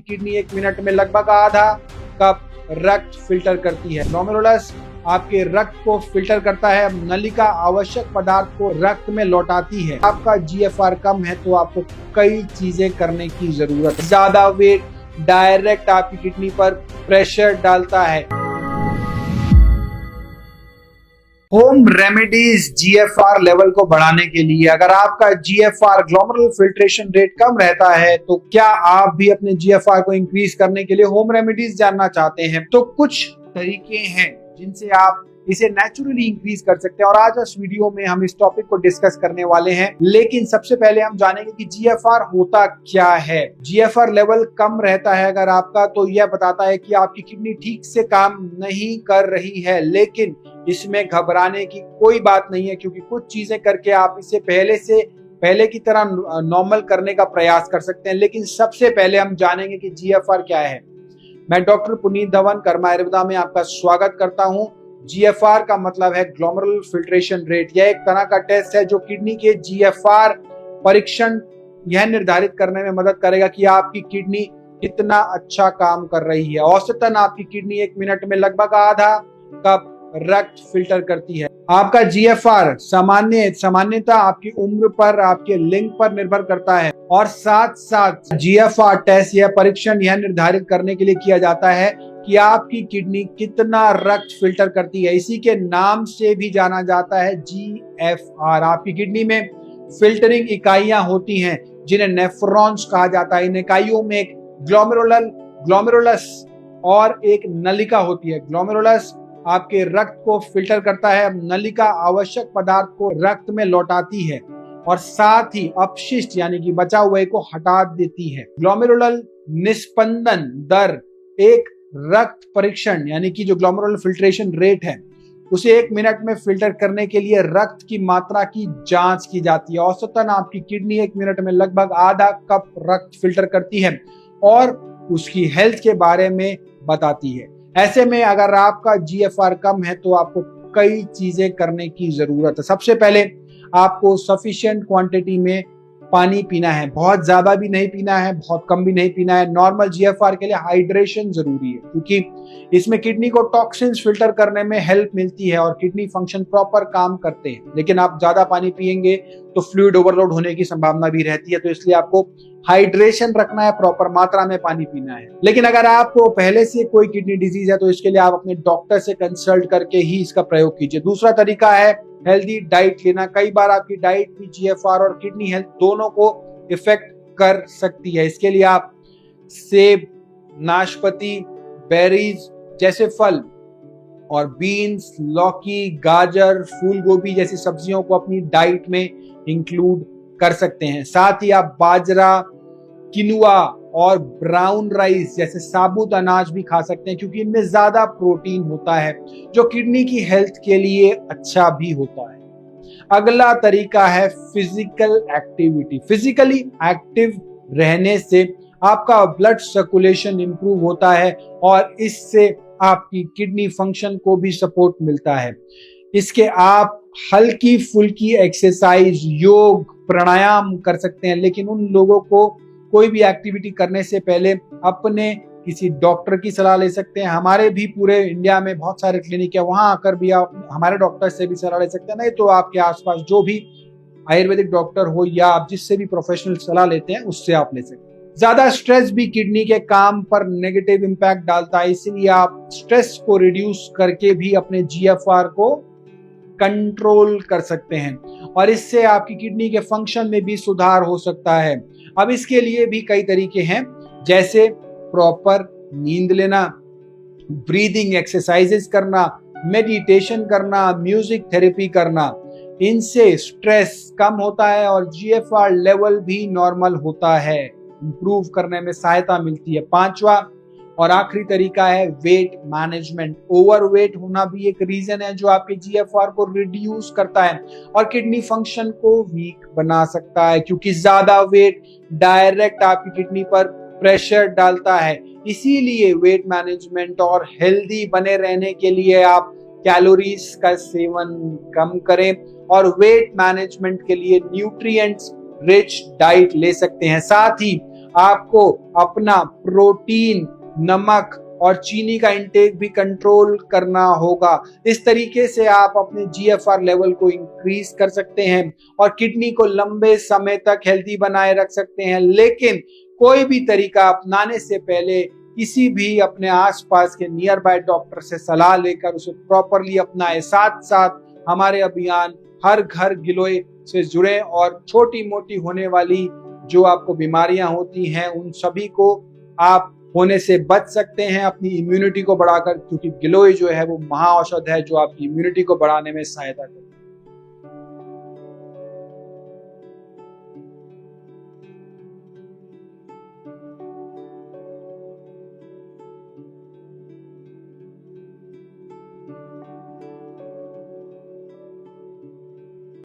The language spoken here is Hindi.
किडनी 1 मिनट में लगभग आधा कप रक्त फिल्टर करती है। ग्लोमेरुलस आपके रक्त को फिल्टर करता है, नलिका आवश्यक पदार्थ को रक्त में लौटाती है। आपका जीएफआर कम है तो आपको कई चीजें करने की जरूरत है। ज्यादा वेट डायरेक्ट आपकी किडनी पर प्रेशर डालता है। होम रेमेडीज जीएफआर लेवल को बढ़ाने के लिए, अगर आपका जीएफआर ग्लोमेरुलर फिल्ट्रेशन रेट कम रहता है तो क्या आप भी अपने जीएफआर को इंक्रीज करने के लिए होम रेमेडीज जानना चाहते हैं? तो कुछ तरीके हैं जिनसे आप इसे नेचुरली इंक्रीज कर सकते हैं और आज इस वीडियो में हम इस टॉपिक को डिस्कस करने वाले हैं। लेकिन सबसे पहले हम जानेंगे कि जीएफआर होता क्या है। जीएफआर लेवल कम रहता है अगर आपका, तो यह बताता है कि आपकी किडनी ठीक से काम नहीं कर रही है। लेकिन इसमें घबराने की कोई बात नहीं है, क्योंकि कुछ चीजें करके आप इसे पहले की तरह नॉर्मल करने का प्रयास कर सकते हैं। लेकिन सबसे पहले हम जानेंगे कि जीएफआर क्या है। मैं डॉक्टर पुनीत धवन कर्मा आयुर्वेदा में आपका स्वागत करता हूं। जीएफआर का मतलब है ग्लोमेरुलर फिल्ट्रेशन रेट। यह एक तरह का टेस्ट है जो किडनी के जीएफआर परीक्षण यह निर्धारित करने में मदद करेगा कि आपकी किडनी कितना अच्छा काम कर रही है। औसतन आपकी किडनी 1 मिनट में लगभग आधा कप रक्त फिल्टर करती है। आपका जीएफआर सामान्यतः आपकी उम्र पर, आपके लिंग पर निर्भर करता है और साथ साथ जीएफआर टेस्ट यह परीक्षण यह निर्धारित करने के लिए किया जाता है कि आपकी किडनी कितना रक्त फिल्टर करती है। इसी के नाम से भी जाना जाता है जीएफआर। आपकी किडनी में फिल्टरिंग इकाइयां होती हैं जिन्हें नेफ्रॉन्स कहा जाता है। इन इकाइयों में एक ग्लोमेरुलस और एक नलिका होती है। ग्लोमेरुलस आपके रक्त को फिल्टर करता है, नलिका आवश्यक पदार्थ को रक्त में लौटाती है और साथ ही अपशिष्ट यानी कि बचा हुए को हटा देती है। ग्लोमेरुलर निस्पंदन दर एक रक्त परीक्षण यानी कि जो ग्लोमेरुलर फिल्ट्रेशन रेट है उसे 1 मिनट में फिल्टर करने के लिए रक्त की मात्रा की जांच की जाती है। औसतन आपकी किडनी 1 मिनट में लगभग आधा कप रक्त फिल्टर करती है और उसकी हेल्थ के बारे में बताती है। ऐसे में अगर आपका जीएफआर कम है तो आपको कई चीजें करने की जरूरत है। सबसे पहले आपको सफिशिएंट क्वांटिटी में पानी पीना है। बहुत ज्यादा भी नहीं पीना है, बहुत कम भी नहीं पीना है। नॉर्मल जीएफआर के लिए हाइड्रेशन जरूरी है, क्योंकि इसमें किडनी को टॉक्सिन्स फिल्टर करने में हेल्प मिलती है और किडनी फंक्शन प्रॉपर काम करते हैं। लेकिन आप ज्यादा पानी पिएंगे तो फ्लूइड ओवरलोड होने की संभावना भी रहती है, तो इसलिए आपको हाइड्रेशन रखना है, प्रॉपर मात्रा में पानी पीना है। लेकिन अगर आपको पहले से कोई किडनी डिजीज है तो इसके लिए आप अपने डॉक्टर से कंसल्ट करके ही इसका प्रयोग कीजिए। दूसरा तरीका है हेल्दी डाइट लेना। कई बार आपकी डाइट भी जीएफआर और किडनी हेल्थ दोनों को इफेक्ट कर सकती है। इसके लिए आप सेब, नाशपाती, बेरीज जैसे फल और बीन्स, लौकी, गाजर, फूल गोभी जैसी सब्जियों को अपनी डाइट में इंक्लूड कर सकते हैं। साथ ही आप बाजरा, किनुआ और ब्राउन राइस जैसे साबुत अनाज भी खा सकते हैं, क्योंकि इनमें ज्यादा प्रोटीन होता है जो किडनी की हेल्थ के लिए अच्छा भी होता है। अगला तरीका है फिजिकल एक्टिविटी। फिजिकली एक्टिव रहने से आपका ब्लड सर्कुलेशन इंप्रूव होता है और इससे आपकी किडनी फंक्शन को भी सपोर्ट मिलता है। इसके आप हल्की फुल्की एक्सरसाइज, योग, प्राणायाम कर सकते हैं। लेकिन उन लोगों को कोई भी एक्टिविटी करने से पहले अपने किसी डॉक्टर की सलाह ले सकते हैं। हमारे भी पूरे इंडिया में बहुत सारे क्लिनिक है, वहां आकर भी आप हमारे डॉक्टर से भी सलाह ले सकते हैं। नहीं तो आपके आसपास जो भी आयुर्वेदिक डॉक्टर हो या आप जिससे भी प्रोफेशनल सलाह लेते हैं उससे आप ले सकते हैं। ज्यादा स्ट्रेस भी किडनी के काम पर नेगेटिव इंपैक्ट डालता है, इसलिए आप स्ट्रेस को रिड्यूस करके भी अपने जीएफआर को कंट्रोल कर सकते हैं और इससे आपकी किडनी के फंक्शन में भी सुधार हो सकता है। अब इसके लिए भी कई तरीके हैं, जैसे प्रॉपर नींद लेना, ब्रीदिंग एक्सरसाइजेस करना, मेडिटेशन करना, म्यूजिक थेरेपी करना। इनसे स्ट्रेस कम होता है और जीएफआर लेवल भी नॉर्मल होता है, इंप्रूव करने में सहायता मिलती है। 5वां और आखिरी तरीका है वेट मैनेजमेंट। ओवरवेट होना भी एक रीजन है जो आपके जीएफआर को रिड्यूस करता है और किडनी फंक्शन को वीक बना सकता है, क्योंकि ज्यादा वेट डायरेक्ट आपकी किडनी पर प्रेशर डालता है। इसीलिए वेट मैनेजमेंट और हेल्दी बने रहने के लिए आप कैलोरीज का सेवन कम करें और वेट मैनेजमेंट के लिए न्यूट्रिएंट्स रिच डाइट ले सकते हैं। साथ ही आपको अपना प्रोटीन, नमक और चीनी का इंटेक भी कंट्रोल करना होगा। इस तरीके से आप अपने जीएफआर लेवल को इंक्रीज कर सकते हैं और किडनी को लंबे समय तक हेल्दी बनाए रख सकते हैं। लेकिन कोई भी तरीका अपनाने से पहले किसी भी अपने आसपास के नियर बाय डॉक्टर से सलाह लेकर उसे प्रॉपरली अपनाएं। साथ साथ हमारे अभियान हर घर गिलोय से जुड़े और छोटी मोटी होने वाली जो आपको बीमारियां होती हैं उन सभी को आप होने से बच सकते हैं अपनी इम्यूनिटी को बढ़ाकर, क्योंकि गिलोय जो है वो महाऔषध है जो आपकी इम्यूनिटी को बढ़ाने में सहायता करता है।